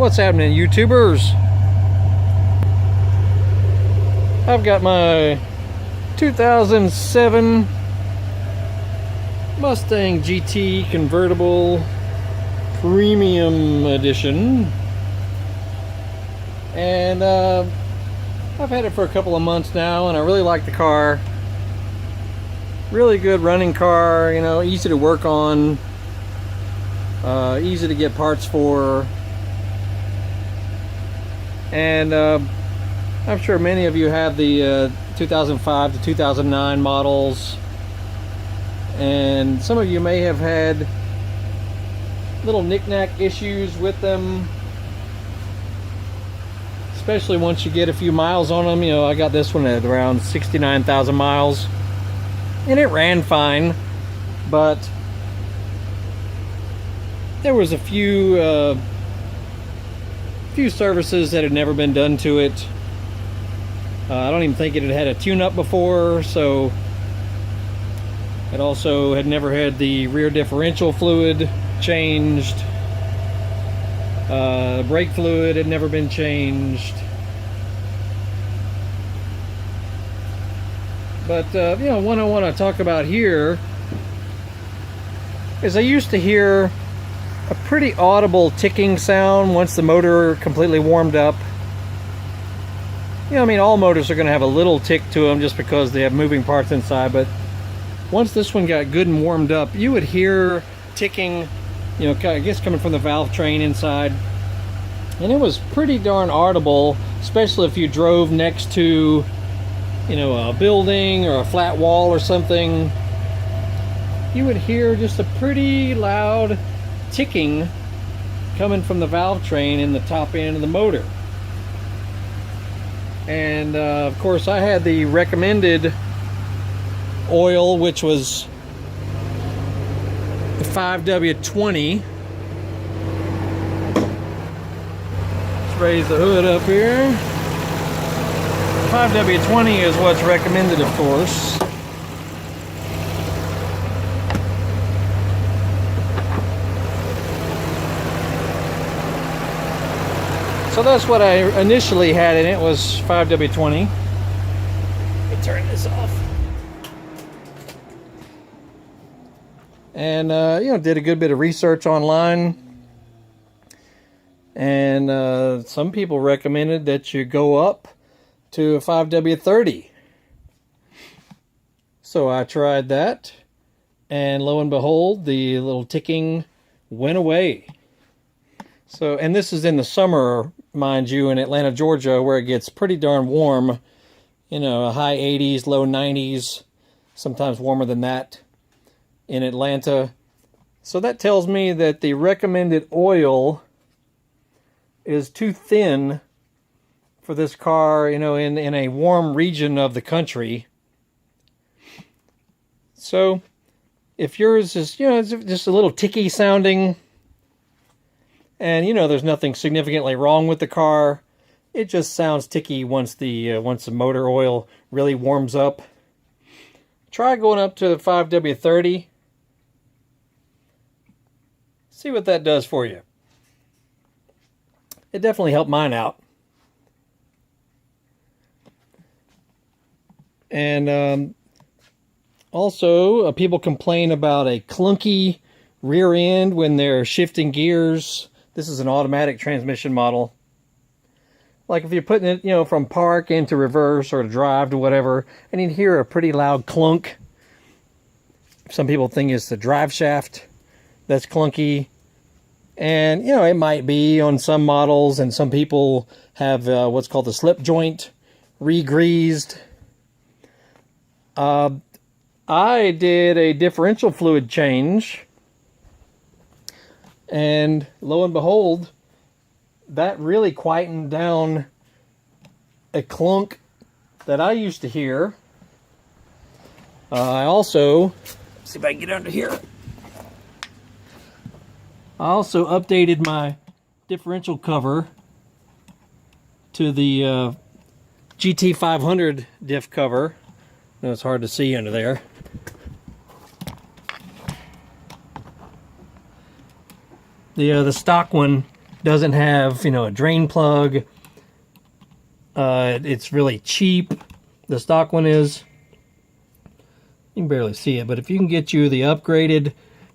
What's happening, YouTubers? I've got my 2007 Mustang GT convertible premium edition, and I've had it for a couple of months now, and I really like the car. Really good running car, you know, easy to work on, easy to get parts for, and I'm sure many of you have the 2005 to 2009 models, and some of you may have had little knick-knack issues with them, especially once you get a few miles on them. You know, I got this one at around 69,000 miles, and it ran fine, but there was a few services that had never been done to it. I don't even think it had had a tune-up before, so it also had never had the rear differential fluid changed. Brake fluid had never been changed. But you know, what I want to talk about here is I used to hear a pretty audible ticking sound once the motor completely warmed up. You know, I mean, all motors are going to have a little tick to them just because they have moving parts inside, but once this one got good and warmed up, you would hear ticking, you know, I guess coming from the valve train inside, and it was pretty darn audible, especially if you drove next to, you know, a building or a flat wall or something. You would hear just a pretty loud ticking coming from the valve train in the top end of the motor. And of course, I had the recommended oil, which was the 5W20. Let's raise the hood up here. 5W20 is what's recommended, of course. So that's what I initially had in it, was 5W20. Let me turn this off. And you know, did a good bit of research online, and some people recommended that you go up to a 5W30. So I tried that, and lo and behold, the little ticking went away. So, and this is in the summer, mind you, in Atlanta, Georgia, where it gets pretty darn warm. You know, high 80s, low 90s, sometimes warmer than that in Atlanta. So that tells me that the recommended oil is too thin for this car, you know, in a warm region of the country. So if yours is, you know, it's just a little ticky sounding, and you know, there's nothing significantly wrong with the car, it just sounds ticky once the motor oil really warms up, try going up to the 5W30. See what that does for you. It definitely helped mine out. And also, people complain about a clunky rear end when they're shifting gears. This is an automatic transmission model. Like if you're putting it, you know, from park into reverse or to drive to whatever, and you'd hear a pretty loud clunk. Some people think it's the drive shaft that's clunky. And, you know, it might be on some models, and some people have what's called the slip joint re-greased. I did a differential fluid change, and lo and behold, that really quietened down a clunk that I used to hear. I also, let's see if I can get under here. I also updated my differential cover to the GT500 diff cover. I know it's hard to see under there. The stock one Doesn't have, you know, a drain plug. It's really cheap. The stock one is. You can barely see it, but if you can get you the upgraded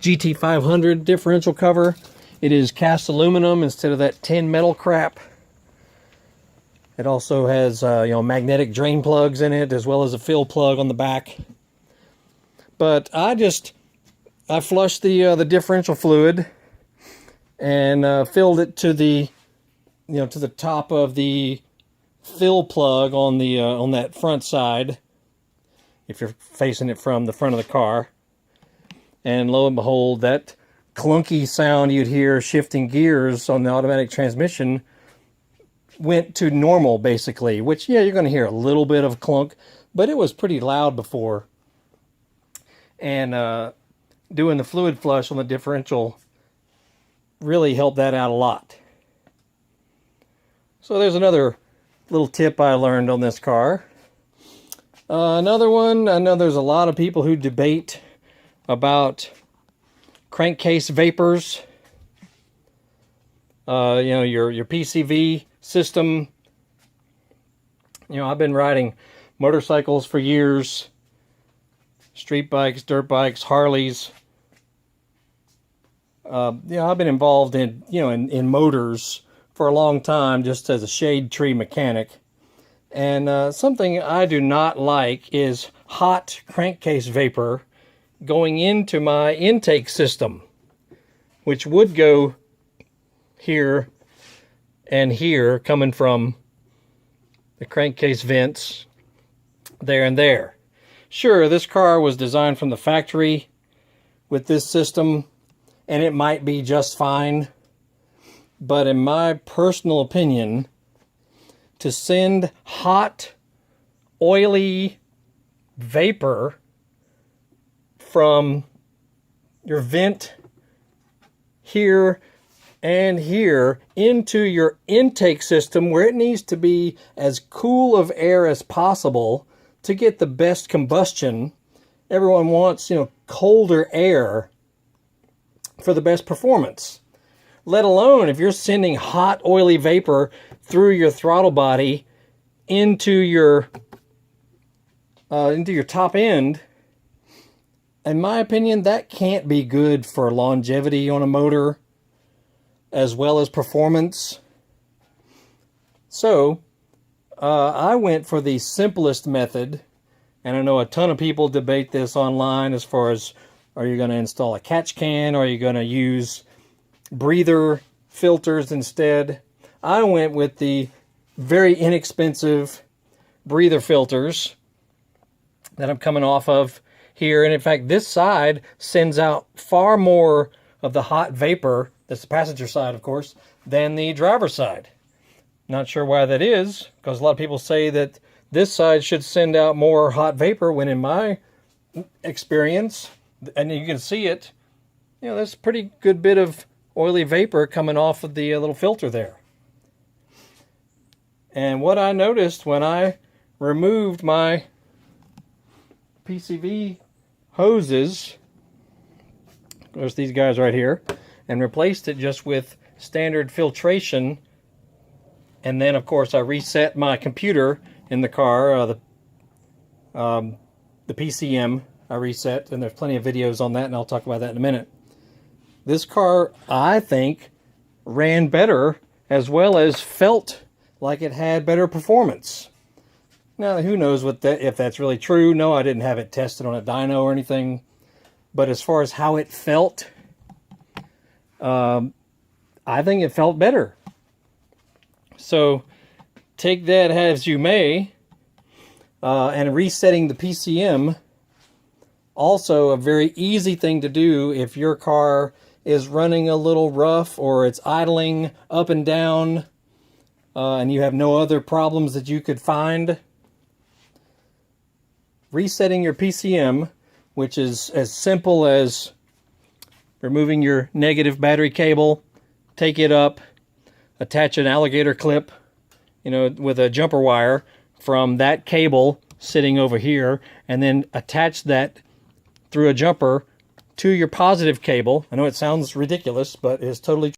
GT500 differential cover, it is cast aluminum instead of that tin metal crap. It also has you know, magnetic drain plugs in it, as well as a fill plug on the back. But I flushed the differential fluid and filled it to the, you know, to the top of the fill plug on the on that front side, if you're facing it from the front of the car. And lo and behold, that clunky sound you'd hear shifting gears on the automatic transmission went to normal, basically. Which, yeah, you're going to hear a little bit of clunk, but it was pretty loud before. And doing the fluid flush on the differential really helped that out a lot. So there's another little tip I learned on this car. Another one, I know there's a lot of people who debate about crankcase vapors. You know, your PCV system. You know, I've been riding motorcycles for years. Street bikes, dirt bikes, Harleys. You know, I've been involved in, you know, in motors for a long time, just as a shade tree mechanic. And something I do not like is hot crankcase vapor going into my intake system, which would go here and here, coming from the crankcase vents there and there. Sure, this car was designed from the factory with this system, and it might be just fine. But in my personal opinion, to send hot, oily vapor from your vent here and here into your intake system, where it needs to be as cool of air as possible to get the best combustion. Everyone wants, you know, colder air for the best performance. Let alone if you're sending hot, oily vapor through your throttle body into your top end. In my opinion, that can't be good for longevity on a motor as well as performance. So I went for the simplest method, and I know a ton of people debate this online as far as, are you going to install a catch can, or are you going to use breather filters instead? I went with the very inexpensive breather filters that I'm coming off of here. And in fact, this side sends out far more of the hot vapor, that's the passenger side, of course, than the driver's side. Not sure why that is, because a lot of people say that this side should send out more hot vapor, when in my experience, and you can see it, you know, there's a pretty good bit of oily vapor coming off of the little filter there. And what I noticed when I removed my PCV hoses, there's these guys right here, and replaced it just with standard filtration, and then of course I reset my computer in the car, the PCM I reset, and there's plenty of videos on that, and I'll talk about that in a minute. This car, I think, ran better, as well as felt like it had better performance. Now, who knows if that's really true? No, I didn't have it tested on a dyno or anything. But as far as how it felt, I think it felt better. So, take that as you may. And resetting the PCM, also a very easy thing to do if your car is running a little rough, or it's idling up and down, and you have no other problems that you could find. Resetting your PCM, which is as simple as removing your negative battery cable, take it up, attach an alligator clip, you know, with a jumper wire from that cable sitting over here, and then attach that through a jumper to your positive cable. I know it sounds ridiculous, but it's totally